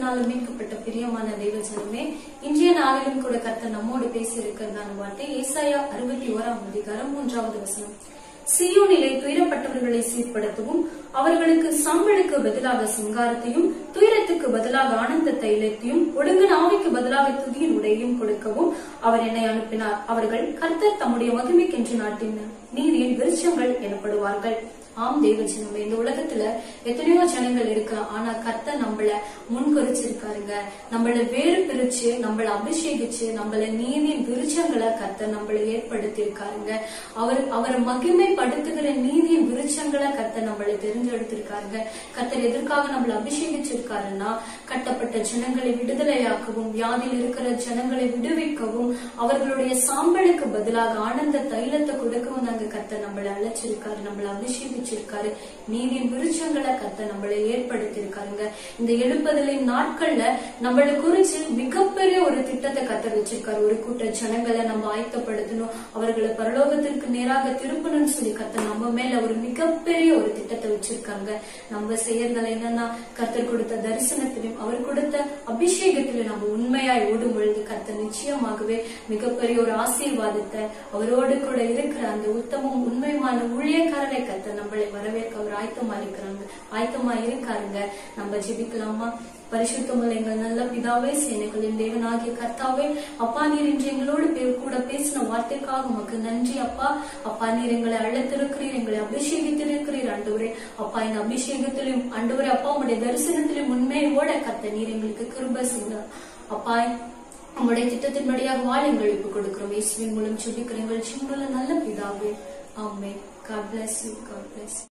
இரத்தத்தினால மீட்கப்பட்ட பிரியமான தெய்வ ஜனமே, இன்றைய நாளிலும் கூட கர்த்தர் நம்மோடு பேசி இருக்கிறதான வார்த்தை ஏசாயா 61ஆம் அதிகாரம் 3வது வசனம். சீயோனிலே துயரப்பட்டவர்களை சீர்படுத்தவும், அவர்களுக்கு சாம்பலுக்கு பதிலாக சிங்காரத்தையும், துயரத்துக்கு பதிலாக ஆனந்த தைலத்தையும், ஒடுங்கின ஆவிக்கு பதிலாக துதியின் உடையையும் கொடுக்கவும் அவர் என்னை அனுப்பினார். அவர்கள் கர்த்தர் தம்முடைய மகிமைக்கென்று நாட்டின் நீதியின் விருட்சங்கள் எனப்படுவார்கள். ஆம் தேவஜனமே, இந்த உலகத்துல எத்தனையோ ஜனங்கள் இருக்கலாம். ஆனா கர்த்தர் நம்மள முன்குறிச்சிருக்காருங்க. நம்மள வேறு பிரிச்சு, நம்மள அபிஷேகிச்சு, நம்மள நீதியின் விருட்சங்களை கர்த்தர் நம்மள ஏற்படுத்தி இருக்காருங்க. அவரை மகிமைப்படுத்துகிற நீதியின் விருட்சங்களை கர்த்தர் நம்மளை தெரிஞ்செடுத்திருக்காருங்க. கர்த்தர் எதற்காக நம்மள அபிஷேகிச்சிருக்காருன்னா, கட்டப்பட்ட ஜனங்களை விடுதலையாக்கவும், வியாதியில் இருக்கிற ஜனங்களை விடுவிக்கவும், அவர்களுடைய சாம்பலுக்கு பதிலாக ஆனந்த தைலத்தை கொடுக்கவும் நாங்க கர்த்தர் நம்மளை அழைச்சிருக்காரு, நம்மளை அபிஷேகி நீதியின் விருட்சங்களை கர்த்தர் நம்மளை ஏற்படுத்தி இருக்காருங்க. இந்த எழுப்புதலின் நாட்கள்ல நம்மளை குறிச்சு மிகப்பெரிய ஒரு திட்டத்தை கர்த்தர் வச்சிருக்காரு. ஒரு கூட்ட ஜனங்களை நம்ம ஆயத்தப்படுத்தணும், அவர்களை பரலோகத்திற்கு நேராக திருப்பணும்னு சொல்லி கர்த்தர் நம்ம மேல ஒரு மிகப்பெரிய ஒரு திட்டத்தை வச்சிருக்காங்க. நம்ம செய்யறதுல என்னன்னா, கர்த்தர் கொடுத்த தரிசனத்திலும் அவர் கொடுத்த அபிஷேகத்திலும் நம்ம உண்மையாய் ஓடும் பொழுது கர்த்தர் நிச்சயமாகவே மிகப்பெரிய ஒரு ஆசீர்வாதத்தை, அவரோடு கூட இருக்கிற அந்த உத்தமம் உண்மையான ஊழியக்காரரை கர்த்தர் நம்மளை வரவேற்க அவர் ஆயத்தமா இருக்காருங்க. நம்ம ஜெபிக்கலாமா? பரிசுத்தமுள்ள எங்கள் நல்ல பிதாவே, சேனைகளின் தேவனாகிய கர்த்தாவே, அப்பா நீர் இன்று எங்களோடு கூட பேசின வார்த்தைக்காக உமக்கு நன்றி அப்பா. அப்பா நீர் எங்களை அழைத்திருக்கிறீர், எங்களை அபிஷேகித்திருக்கிறீர் ஆண்டவரே. அப்பா இந்த அபிஷேகத்திலும் ஆண்டவரே அப்பா உங்களுடைய தரிசனத்திலும் உண்மையோட கர்த்தர் நீர் எங்களுக்கு கிருபை செய்தார் அப்பா. உங்களுடைய திட்டத்தின்படியாக வாழ எங்களுக்கு கொடுக்கிறோம். இயேசுவின் மூலம் ஜெபிக்கிறோம் எங்கள் ஜீவனுள்ள நல்ல பிதாவே, ஆமென். God bless you. God bless you.